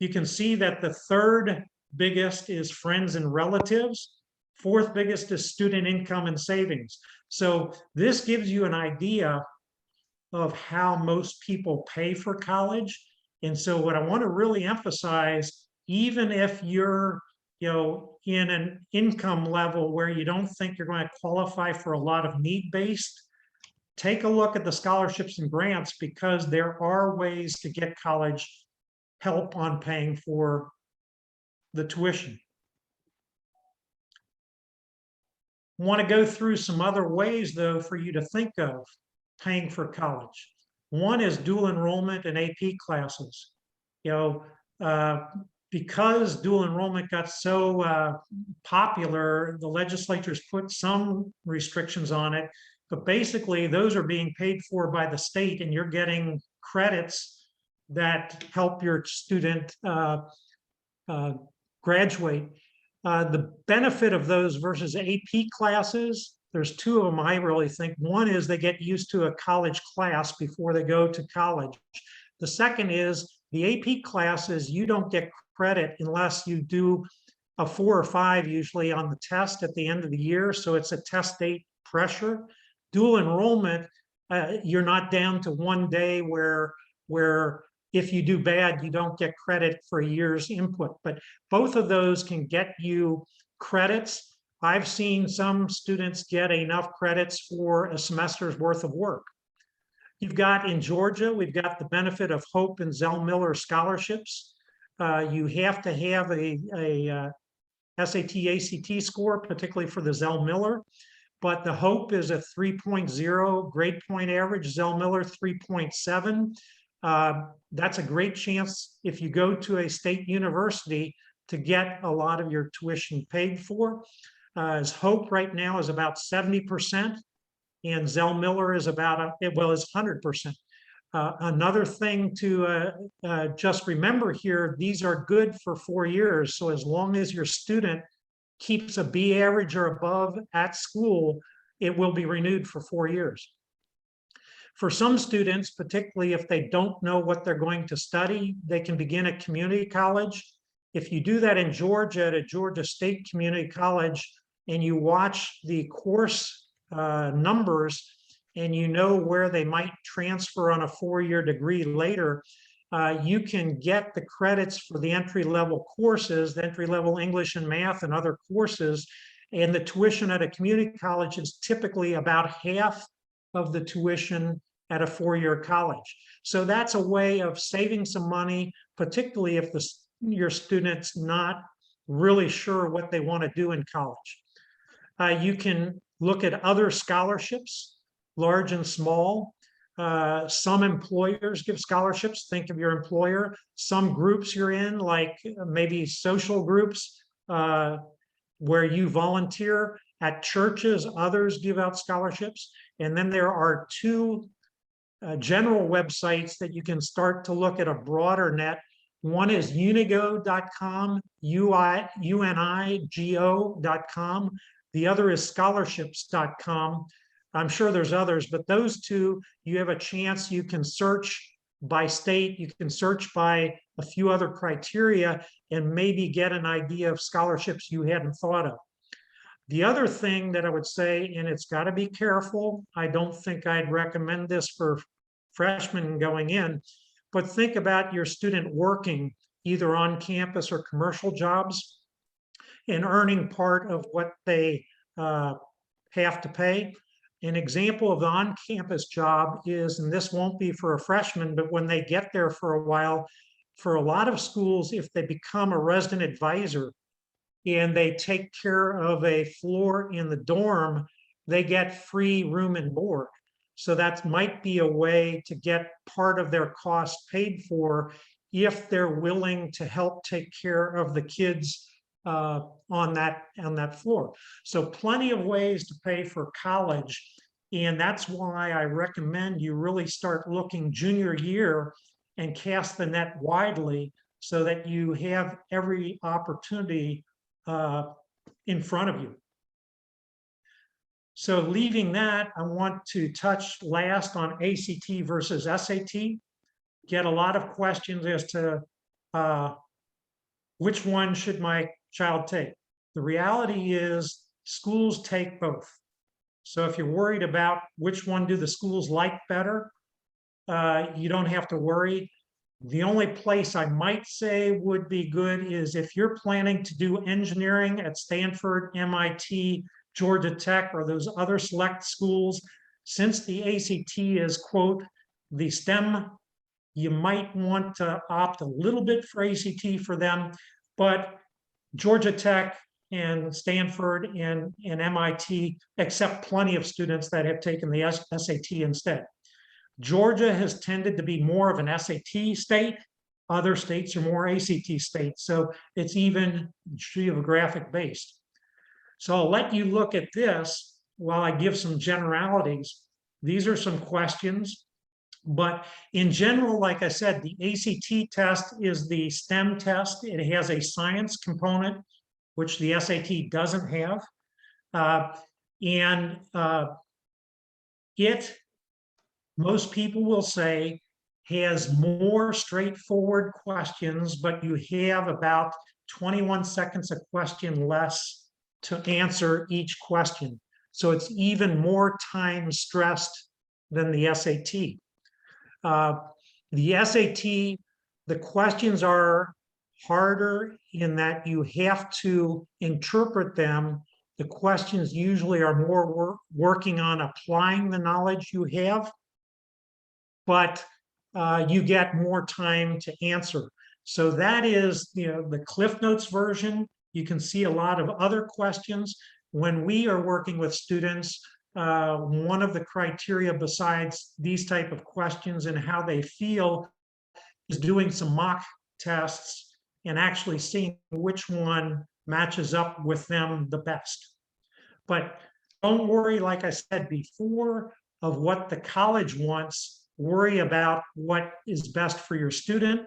[SPEAKER 3] You can see that the third biggest is friends and relatives. Fourth biggest is student income and savings. So this gives you an idea of how most people pay for college. And so what I want to really emphasize, even if you're in an income level where you don't think you're going to qualify for a lot of need-based, take a look at the scholarships and grants, because there are ways to get college help on paying for the tuition. Want to go through some other ways, though, for you to think of paying for college. One is dual enrollment in AP classes. Because dual enrollment got so popular, the legislature's put some restrictions on it, but basically those are being paid for by the state, and you're getting credits that help your student graduate. The benefit of those versus AP classes, there's two of them I really think. One is they get used to a college class before they go to college. The second is the AP classes, you don't get credit unless you do a 4 or 5 usually on the test at the end of the year. So it's a test date pressure. Dual enrollment, you're not down to one day where if you do bad, you don't get credit for a year's input. But both of those can get you credits. I've seen some students get enough credits for a semester's worth of work. You've got in Georgia, we've got the benefit of Hope and Zell Miller scholarships. You have to have a SAT, ACT score, particularly for the Zell Miller. But the Hope is a 3.0 grade point average, Zell Miller 3.7. That's a great chance if you go to a state university to get a lot of your tuition paid for. As Hope right now is about 70%, and Zell Miller is about, is 100%. Another thing to just remember here, these are good for 4 years. So as long as your student keeps a B average or above at school, it will be renewed for 4 years. For some students, particularly if they don't know what they're going to study, they can begin at community college. If you do that in Georgia, at a Georgia State Community College, and you watch the course numbers, and you know where they might transfer on a 4-year degree later, you can get the credits for the entry-level courses, the entry-level English and math and other courses, and the tuition at a community college is typically about half of the tuition at a 4-year college. So that's a way of saving some money, particularly if your student's not really sure what they want to do in college. You can look at other scholarships, large and small. Some employers give scholarships. Think of your employer. Some groups you're in, like maybe social groups where you volunteer. At churches, others give out scholarships. And then there are 2 general websites that you can start to look at a broader net. One is unigo.com, unigo.com. The other is scholarships.com. I'm sure there's others, but those 2, you have a chance. You can search by state, you can search by a few other criteria, and maybe get an idea of scholarships you hadn't thought of. The other thing that I would say, and it's got to be careful, I don't think I'd recommend this for freshmen going in, but think about your student working either on campus or commercial jobs and earning part of what they have to pay. An example of the on-campus job is, and this won't be for a freshman, but when they get there for a while, for a lot of schools, if they become a resident advisor and they take care of a floor in the dorm, they get free room and board. So that might be a way to get part of their cost paid for if they're willing to help take care of the kids on that floor. So plenty of ways to pay for college. And that's why I recommend you really start looking junior year and cast the net widely so that you have every opportunity in front of you. So leaving that, I want to touch last on ACT versus SAT. Get a lot of questions as to which one should my child take. The reality is schools take both. So if you're worried about which one do the schools like better, you don't have to worry. The only place I might say would be good is if you're planning to do engineering at Stanford, MIT, Georgia Tech, or those other select schools, since the ACT is, quote, the STEM, you might want to opt a little bit for ACT for them, but Georgia Tech and Stanford and MIT accept plenty of students that have taken the SAT instead. Georgia has tended to be more of an SAT state. Other states are more ACT states, so it's even geographic based. So I'll let you look at this while I give some generalities. These are some questions, but in general, like I said, the ACT test is the STEM test. It has a science component, which the SAT doesn't have. Most people will say, has more straightforward questions, but you have about 21 seconds a question less to answer each question. So it's even more time stressed than the SAT. The SAT, the questions are harder in that you have to interpret them. The questions usually are more working on applying the knowledge you have, but you get more time to answer. So that is, the Cliff Notes version. You can see a lot of other questions. When we are working with students, one of the criteria besides these type of questions and how they feel is doing some mock tests and actually seeing which one matches up with them the best. But don't worry, like I said before, of what the college wants. Worry about what is best for your student.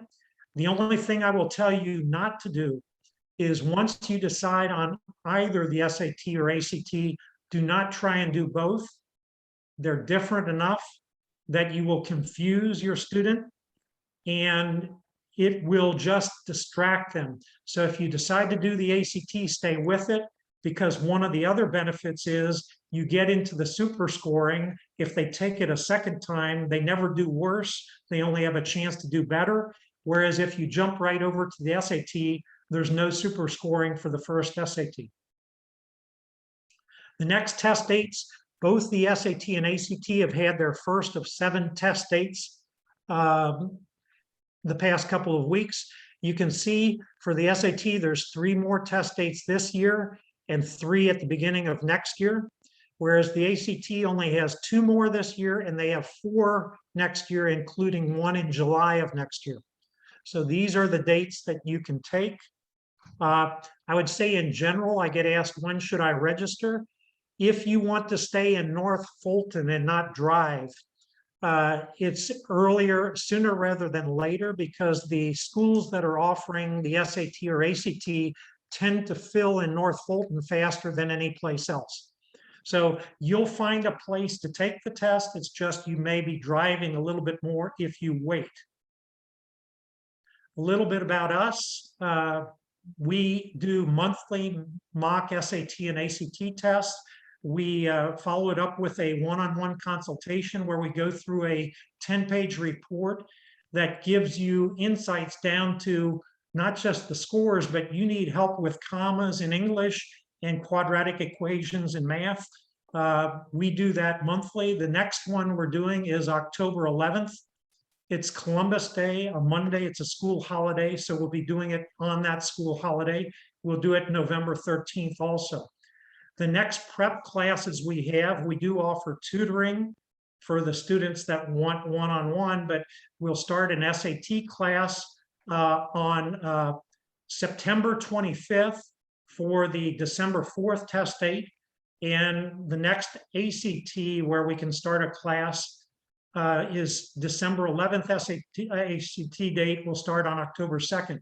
[SPEAKER 3] The only thing I will tell you not to do is once you decide on either the SAT or ACT, do not try and do both. They're different enough that you will confuse your student and it will just distract them. So if you decide to do the ACT, stay with it, because one of the other benefits is you get into the super scoring. If they take it a second time, they never do worse. They only have a chance to do better. Whereas if you jump right over to the SAT, there's no super scoring for the first SAT. The next test dates, both the SAT and ACT have had their first of 7 test dates the past couple of weeks. You can see for the SAT, there's 3 more test dates this year and 3 at the beginning of next year, whereas the ACT only has 2 more this year and they have 4 next year, including 1 in July of next year. So these are the dates that you can take. I would say in general, I get asked, when should I register? If you want to stay in North Fulton and not drive, it's sooner rather than later, because the schools that are offering the SAT or ACT tend to fill in North Fulton faster than any place else. So you'll find a place to take the test. It's just you may be driving a little bit more if you wait. A little bit about us. We do monthly mock SAT and ACT tests. We follow it up with a one-on-one consultation where we go through a 10-page report that gives you insights down to not just the scores, but you need help with commas in English and quadratic equations in math. We do that monthly. The next one we're doing is October 11th. It's Columbus Day, a Monday. It's a school holiday, so we'll be doing it on that school holiday. We'll do it November 13th also. The next prep classes we do offer tutoring for the students that want one-on-one, but we'll start an SAT class on September 25th for the December 4th test date. And the next ACT where we can start a class is December 11th ACT date will start on October 2nd.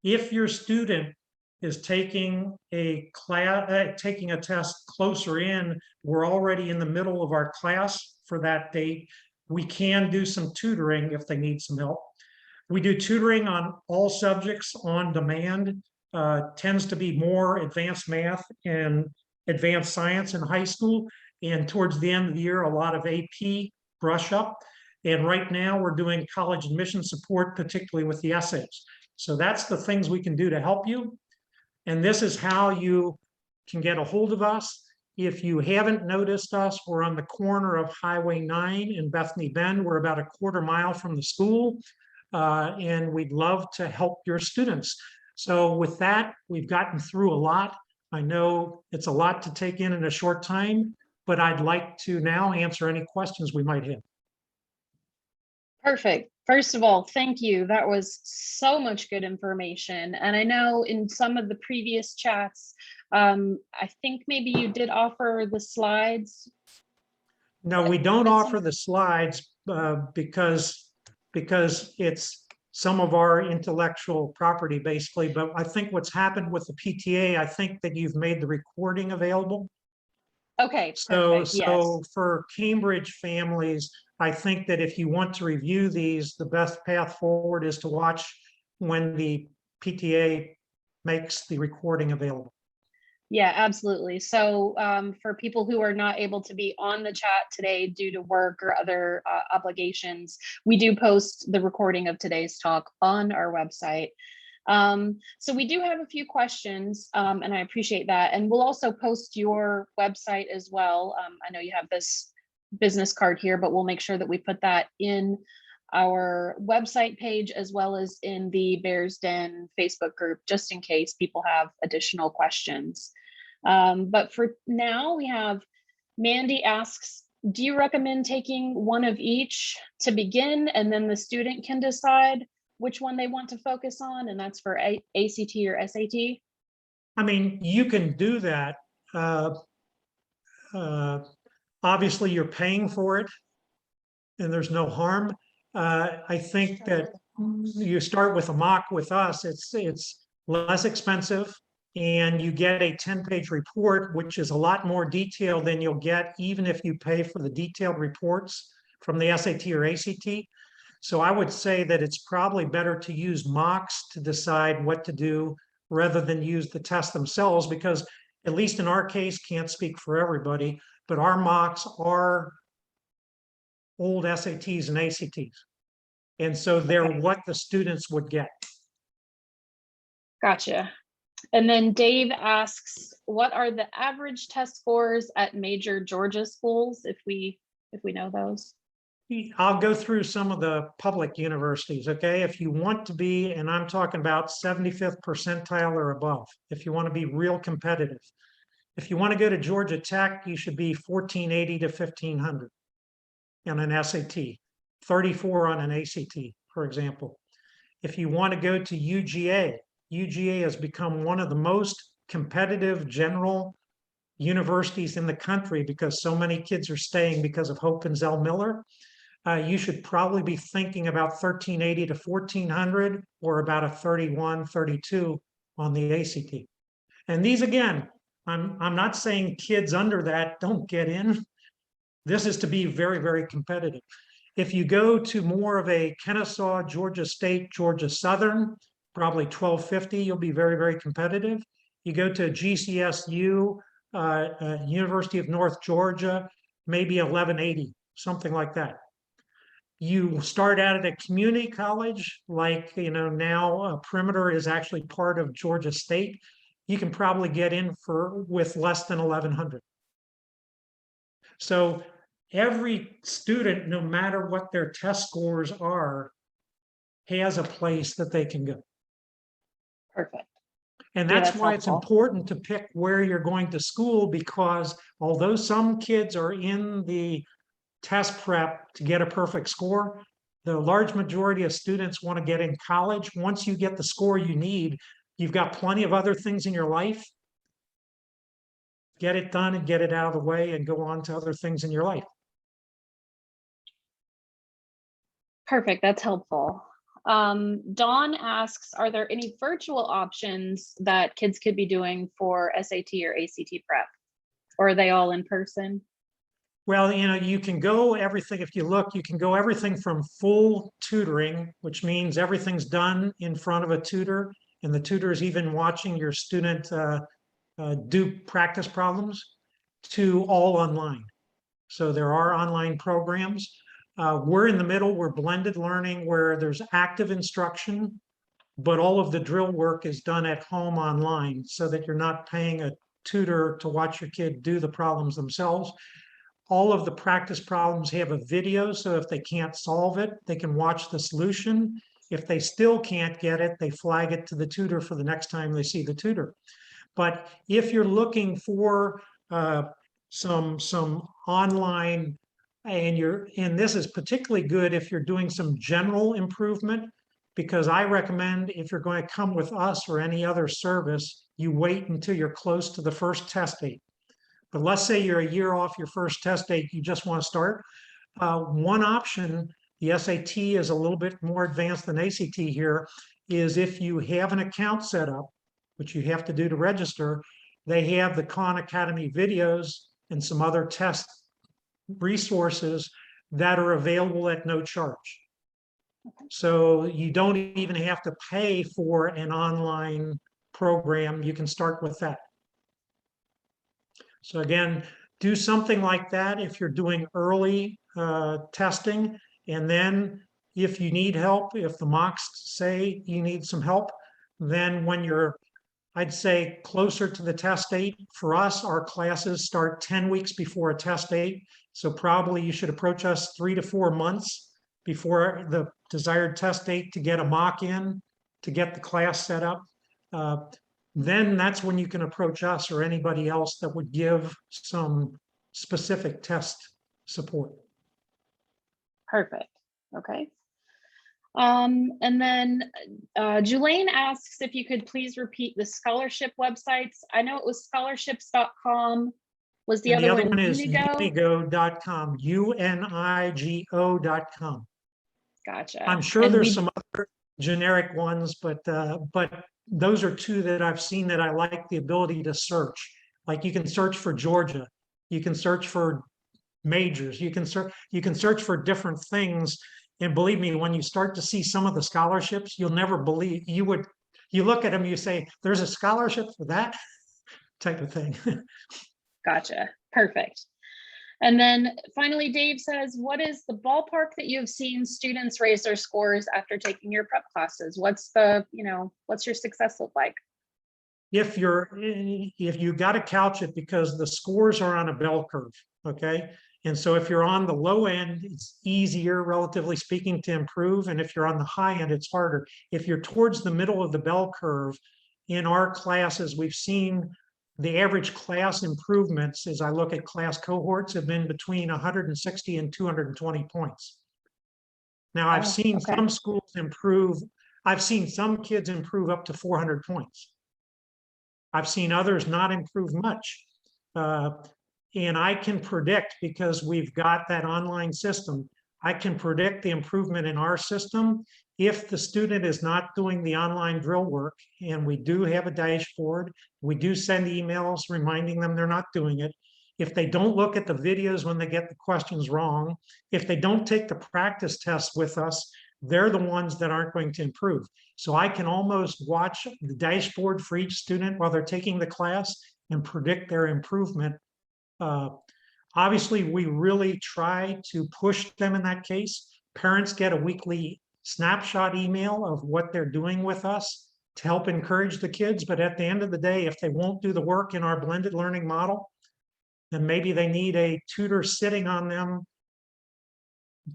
[SPEAKER 3] If your student is taking a test closer in. We're already in the middle of our class for that date. We can do some tutoring if they need some help. We do tutoring on all subjects on demand. Tends to be more advanced math and advanced science in high school. And towards the end of the year, a lot of AP brush up. And right now we're doing college admission support, particularly with the essays. So that's the things we can do to help you. And this is how you can get a hold of us. If you haven't noticed us, we're on the corner of Highway 9 in Bethany Bend. We're about a quarter mile from the school, and we'd love to help your students. So with that, we've gotten through a lot. I know it's a lot to take in a short time, but I'd like to now answer any questions we might have.
[SPEAKER 1] Perfect. First of all, thank you. That was so much good information. And I know in some of the previous chats, I think maybe you did offer the slides.
[SPEAKER 3] No, we don't offer the slides because it's some of our intellectual property, basically. But I think what's happened with the PTA, I think that you've made the recording available.
[SPEAKER 1] Okay,
[SPEAKER 3] So
[SPEAKER 1] perfect. Yes.
[SPEAKER 3] for Cambridge families, I think that if you want to review these, the best path forward is to watch when the PTA makes the recording available.
[SPEAKER 1] Yeah, absolutely. So for people who are not able to be on the chat today due to work or other obligations, we do post the recording of today's talk on our website. So we do have a few questions, and I appreciate that. And we'll also post your website as well. I know you have this business card here, but we'll make sure that we put that in our website page as well as in the Bears Den Facebook group, just in case people have additional questions. But for now, we have Mandy asks, do you recommend taking one of each to begin, and then the student can decide which one they want to focus on? And that's for ACT or SAT?
[SPEAKER 3] I mean, you can do that. Obviously, you're paying for it, and there's no harm. I think that you start with a mock with us. It's less expensive, and you get a 10-page report, which is a lot more detailed than you'll get even if you pay for the detailed reports from the SAT or ACT. So I would say that it's probably better to use mocks to decide what to do rather than use the tests themselves, because at least in our case, can't speak for everybody, but our mocks are old SATs and ACTs. And so they're what the students would get.
[SPEAKER 1] Gotcha. And then Dave asks, what are the average test scores at major Georgia schools, if we know those?
[SPEAKER 3] I'll go through some of the public universities, okay? If you want to be, and I'm talking about 75th percentile or above, if you want to be real competitive. If you want to go to Georgia Tech, you should be 1480 to 1500 on an SAT, 34 on an ACT, for example. If you want to go to UGA, UGA has become one of the most competitive general universities in the country because so many kids are staying because of Hope and Zell Miller. You should probably be thinking about 1380 to 1400 or about a 31, 32 on the ACT. And these, again, I'm not saying kids under that don't get in. This is to be very, very competitive. If you go to more of a Kennesaw, Georgia State, Georgia Southern, probably 1250, you'll be very, very competitive. You go to GCSU, University of North Georgia, maybe 1180, something like that. You start out at a community college, like, now Perimeter is actually part of Georgia State. You can probably get in with less than 1100. So every student, no matter what their test scores are, has a place that they can go.
[SPEAKER 1] Perfect.
[SPEAKER 3] And
[SPEAKER 1] Yeah,
[SPEAKER 3] that's why it's
[SPEAKER 1] helpful.
[SPEAKER 3] important to pick where you're going to school, because although some kids are in the test prep to get a perfect score, the large majority of students want to get in college. Once you get the score you need, you've got plenty of other things in your life. Get it done and get it out of the way and go on to other things in your life.
[SPEAKER 1] Perfect. That's helpful. Dawn asks, are there any virtual options that kids could be doing for SAT or ACT prep? Or are they all in person?
[SPEAKER 3] Well, you can go everything, if you look, you can go everything from full tutoring, which means everything's done in front of a tutor, and the tutor is even watching your student do practice problems, to all online. So there are online programs. We're in the middle, we're blended learning where there's active instruction, but all of the drill work is done at home online so that you're not paying a tutor to watch your kid do the problems themselves. All of the practice problems have a video, so if they can't solve it, they can watch the solution. If they still can't get it, they flag it to the tutor for the next time they see the tutor. But if you're looking for some online, and this is particularly good if you're doing some general improvement, because I recommend if you're going to come with us or any other service, you wait until you're close to the first test date. But let's say you're a year off your first test date, you just want to start. One option, the SAT is a little bit more advanced than ACT here, is if you have an account set up, which you have to do to register, they have the Khan Academy videos and some other test resources that are available at no charge. So you don't even have to pay for an online program. You can start with that. So again, do something like that if you're doing early testing. And then if you need help, if the mocks say you need some help, then when you're, I'd say, closer to the test date, for us, our classes start 10 weeks before a test date. So probably you should approach us 3 to 4 months before the desired test date to get a mock in, to get the class set up. Then that's when you can approach us or anybody else that would give some specific test support.
[SPEAKER 1] Perfect. Okay. And then Julaine asks if you could please repeat the scholarship websites. I know it was scholarships.com. Was the
[SPEAKER 3] And
[SPEAKER 1] other one
[SPEAKER 3] is
[SPEAKER 1] Unigo?
[SPEAKER 3] unigo.com, unigo.com.
[SPEAKER 1] Gotcha.
[SPEAKER 3] I'm sure
[SPEAKER 1] And
[SPEAKER 3] there's some other generic ones, but those are two that I've seen that I like the ability to search. Like you can search for Georgia, you can search for majors, you can search for different things. And believe me, when you start to see some of the scholarships, you'll never believe you look at them, you say, there's a scholarship for that type of thing.
[SPEAKER 1] Gotcha. Perfect. And then finally, Dave says, what is the ballpark that you have seen students raise their scores after taking your prep classes? What's the, what's your success look like?
[SPEAKER 3] If you got to couch it because the scores are on a bell curve, okay? And so if you're on the low end, it's easier, relatively speaking, to improve. And if you're on the high end, it's harder. If you're towards the middle of the bell curve, in our classes, we've seen the average class improvements, as I look at class cohorts, have been between 160 and 220 points. Now, I've seen some schools improve. I've seen some kids improve up to 400 points. I've seen others not improve much. And I can predict, because we've got that online system, I can predict the improvement in our system if the student is not doing the online drill work. And we do have a dashboard. We do send emails reminding them they're not doing it. If they don't look at the videos when they get the questions wrong, if they don't take the practice tests with us, they're the ones that aren't going to improve. So I can almost watch the dashboard for each student while they're taking the class and predict their improvement. Obviously, we really try to push them in that case. Parents get a weekly snapshot email of what they're doing with us to help encourage the kids. But at the end of the day, if they won't do the work in our blended learning model, then maybe they need a tutor sitting on them,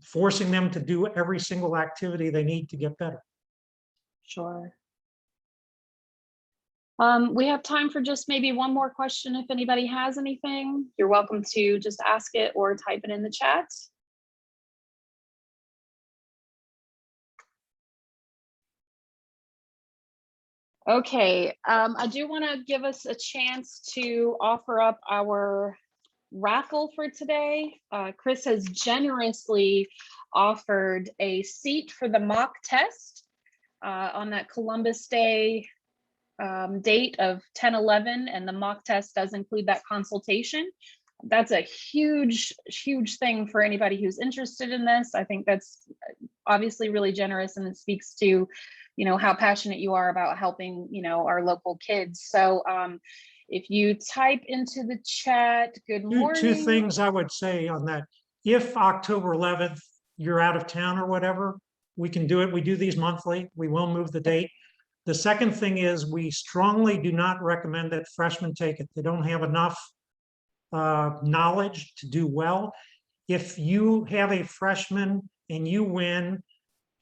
[SPEAKER 3] forcing them to do every single activity they need to get better.
[SPEAKER 1] Sure. We have time for just maybe one more question. If anybody has anything, you're welcome to just ask it or type it in the chat. Okay, I do want to give us a chance to offer up our raffle for today. Chris has generously offered a seat for the mock test on that Columbus Day date of 10/11, and the mock test does include that consultation. That's a huge thing for anybody who's interested in this. I think that's obviously really generous, and it speaks to, you know, how passionate you are about helping, you know, our local kids. So if you type into the chat, good morning.
[SPEAKER 3] Two things I would say on that. If October 11th, you're out of town or whatever, we can do it. We do these monthly. We will move the date. The second thing is we strongly do not recommend that freshmen take it. They don't have enough knowledge to do well. If you have a freshman and you win,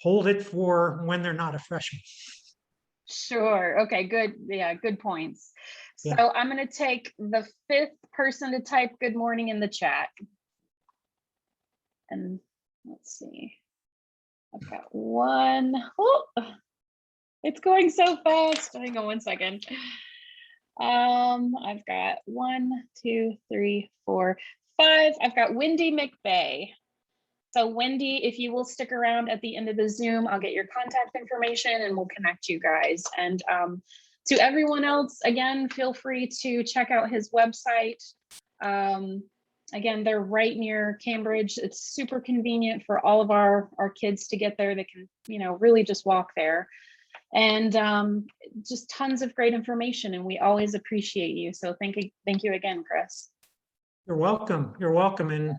[SPEAKER 3] hold it for when they're not a freshman.
[SPEAKER 1] Sure. Okay, good. Yeah, good points. So
[SPEAKER 3] Yeah.
[SPEAKER 1] I'm going to take the 5th person to type good morning in the chat. And let's see. I've got one. Oh, it's going so fast. Hang on one second. I've got 1, 2, 3, 4, 5. I've got Wendy McVeigh. So Wendy, if you will stick around at the end of the Zoom, I'll get your contact information and we'll connect you guys. And to everyone else, again, feel free to check out his website. Again, they're right near Cambridge. It's super convenient for all of our kids to get there. They can, you know, really just walk there. And just tons of great information, and we always appreciate you. So thank you again, Chris.
[SPEAKER 3] You're welcome. You're welcome. And if